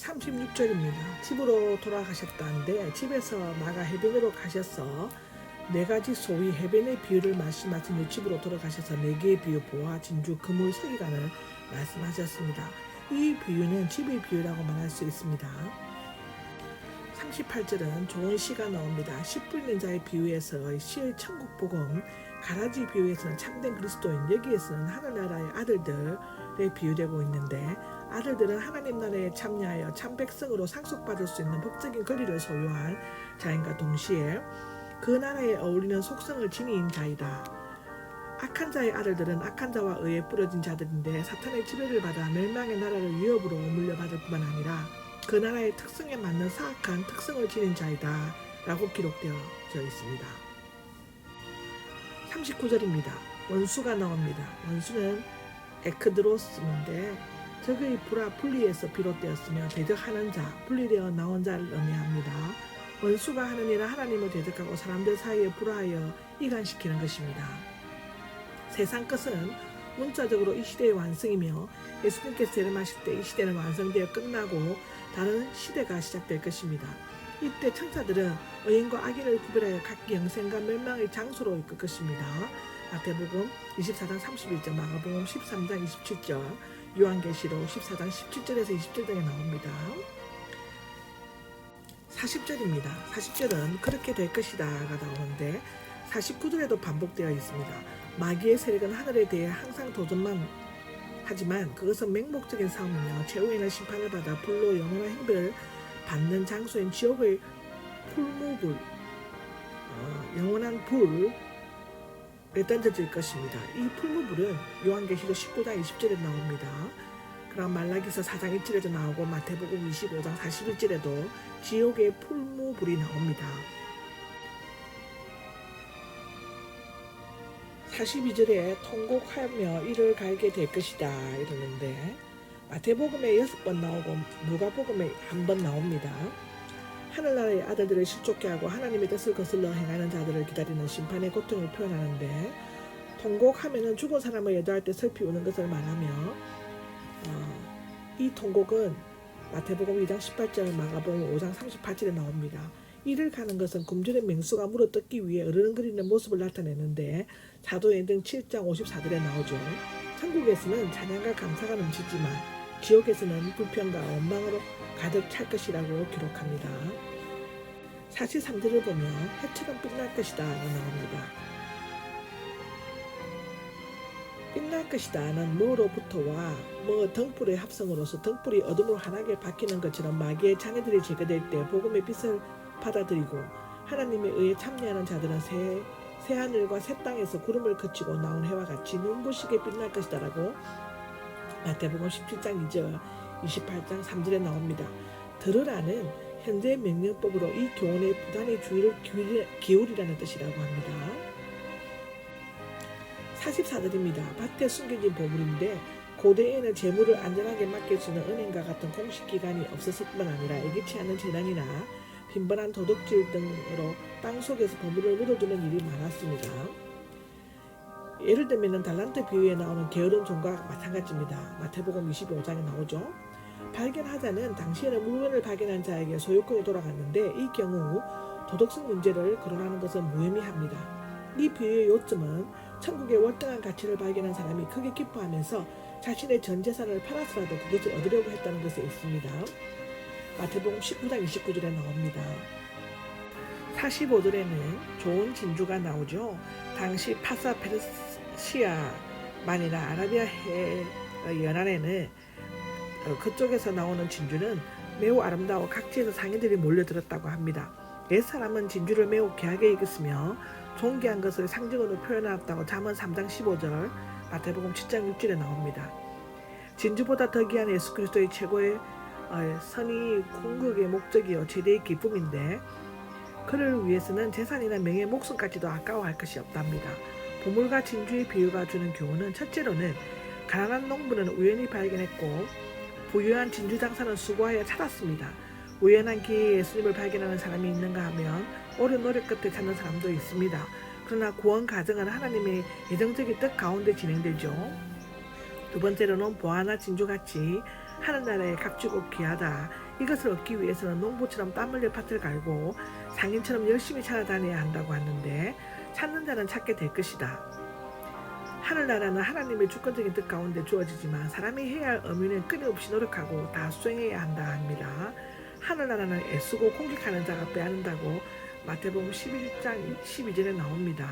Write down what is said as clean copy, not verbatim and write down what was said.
36절입니다. 집으로 돌아가셨다는데 집에서 나가 해변으로 가셔서 네 가지 소위 해변의 비유를 말씀하신 후 집으로 돌아가셔서 네 개의 비유 보화, 진주, 금을, 서기관을 말씀하셨습니다. 이 비유는 집의 비유라고 말할 수 있습니다. 38절은 좋은 시가 나옵니다. 씨 뿌리는 자의 비유에서 씨의 천국 복음, 가라지 비유에서는 참된 그리스도인, 여기에서는 하늘나라의 아들들에 비유되고 있는데 아들들은 하나님 나라에 참여하여 참 백성으로 상속받을 수 있는 법적인 권리를 소유한 자인과 동시에 그 나라에 어울리는 속성을 지닌 자이다. 악한 자의 아들들은 악한 자와 의에 뿌려진 자들인데 사탄의 지배를 받아 멸망의 나라를 위협으로 물려받을 뿐만 아니라 그 나라의 특성에 맞는 사악한 특성을 지닌 자이다 라고 기록되어 있습니다. 39절입니다. 원수가 나옵니다. 원수는 에크드로스인데 적의 불화 분리에서 비롯되었으며 대적하는 자, 분리되어 나온 자를 의미합니다. 원수가 하는 일은 하나님을 대적하고 사람들 사이에 불화하여 이간시키는 것입니다. 세상 것은 문자적으로 이 시대의 완성이며 예수님께서 재림하실 때 이 시대는 완성되어 끝나고 다른 시대가 시작될 것입니다. 이때 천사들은 의인과 악인을 구별하여 각기 영생과 멸망의 장소로 이끌 것입니다. 마태복음 24장 31절, 마가복음 13장 27절, 요한계시록 14장 17절에서 20절 등에 나옵니다. 40절입니다. 40절은 그렇게 될 것이다가 나오는데 49절에도 반복되어 있습니다. 마귀의 세력은 하늘에 대해 항상 도전만 하지만 그것은 맹목적인 싸움이며 최후에는 심판을 받아 불로 영원한 형벌을 받는 장소인 지옥의 풀무불, 영원한 불에 던져질 것입니다. 이 풀무불은 요한계시록 19장 20절에 나옵니다. 그럼 말라기서 4장 1절에도 나오고 마태복음 25장 41절에도 지옥의 풀무불이 나옵니다. 42절에 통곡하며 이를 갈게 될 것이다 이러는데 마태복음에 6번 나오고 누가복음에 1번 나옵니다. 하늘나라의 아들들을 실족케 하고 하나님의 뜻을 거슬러 행하는 자들을 기다리는 심판의 고통을 표현하는데 통곡하면은 죽은 사람을 애도할 때 슬피 우는 것을 말하며 이 통곡은 마태복음 2장 18절, 마가복음 5장 38절에 나옵니다. 이를 가는 것은 굶주린 맹수가 물어뜯기 위해 어른거리는 모습을 나타내는데 사도행 등 7장 54절에 나오죠. 천국에서는 찬양과 감사가 넘치지만 지옥에서는 불평과 원망으로 가득 찰 것이라고 기록합니다. 43절을 보면 해처럼 빛날 것이다 나옵니다. 빛날 것이다는 뭐로부터와 등불의 합성으로서 등불이 어둠으로 환하게 바뀌는 것처럼 마귀의 자녀들이 제거될 때 복음의 빛을 받아들이고 하나님에 의해 참여하는 자들은 새 하늘과 새 땅에서 구름을 거치고 나온 해와 같이 눈부시게 빛날 것이다 라고 마태복음 17장 2절 28장 3절에 나옵니다. 들으라는 현대 명령법으로 이 교훈에 부단히 주의를 기울이라는 뜻이라고 합니다. 44절입니다. 밭에 숨겨진 보물인데 고대에는 재물을 안전하게 맡겨주는 은행과 같은 공식기관이 없었을 뿐만 아니라 예기치 않은 재난이나 빈번한 도둑질 등으로 땅 속에서 보물을 묻어두는 일이 많았습니다. 예를 들면 달란트 비유에 나오는 게으른 종과 마찬가지입니다. 마태복음 25장에 나오죠. 발견하자는 당시에는 물건을 발견한 자에게 소유권이 돌아갔는데 이 경우 도덕성 문제를 거론하는 것은 무의미합니다. 이 비유의 요점은 천국의 월등한 가치를 발견한 사람이 크게 기뻐하면서 자신의 전 재산을 팔아서라도 그것을 얻으려고 했다는 것에 있습니다. 마태복음 19장 29절에 나옵니다. 45절에는 좋은 진주가 나오죠. 당시 파사 페르시아만이나 아라비아해 연안에는 그쪽에서 나오는 진주는 매우 아름다워 각지에서 상인들이 몰려들었다고 합니다. 옛사람은 진주를 매우 귀하게 여겼으며 존귀한 것을 상징으로 표현하였다고 잠언 3장 15절, 마태복음 7장 6절에 나옵니다. 진주보다 더 귀한 예수 그리스도의 최고의 선이 궁극의 목적이요 최대의 기쁨인데 그를 위해서는 재산이나 명예, 목숨까지도 아까워할 것이 없답니다. 보물과 진주의 비유가 주는 교훈은 첫째로는 가난한 농부는 우연히 발견했고 부유한 진주 장사는 수고하여 찾았습니다. 우연한 기회에 예수님을 발견하는 사람이 있는가 하면 오랜 노력 끝에 찾는 사람도 있습니다. 그러나 구원 과정은 하나님의 예정적인 뜻 가운데 진행되죠. 두 번째로는 보화나 진주같이 하늘나라의 값지고 귀하다. 이것을 얻기 위해서는 농부처럼 땀 흘려 밭을 갈고 상인처럼 열심히 찾아다녀야 한다고 하는데 찾는 자는 찾게 될 것이다. 하늘나라는 하나님의 주권적인 뜻 가운데 주어지지만 사람이 해야 할 의무는 끊임없이 노력하고 다 수행해야 한다 합니다. 하늘나라는 애쓰고 공격하는 자가 빼앗는다고 마태복음 11장 12절에 나옵니다.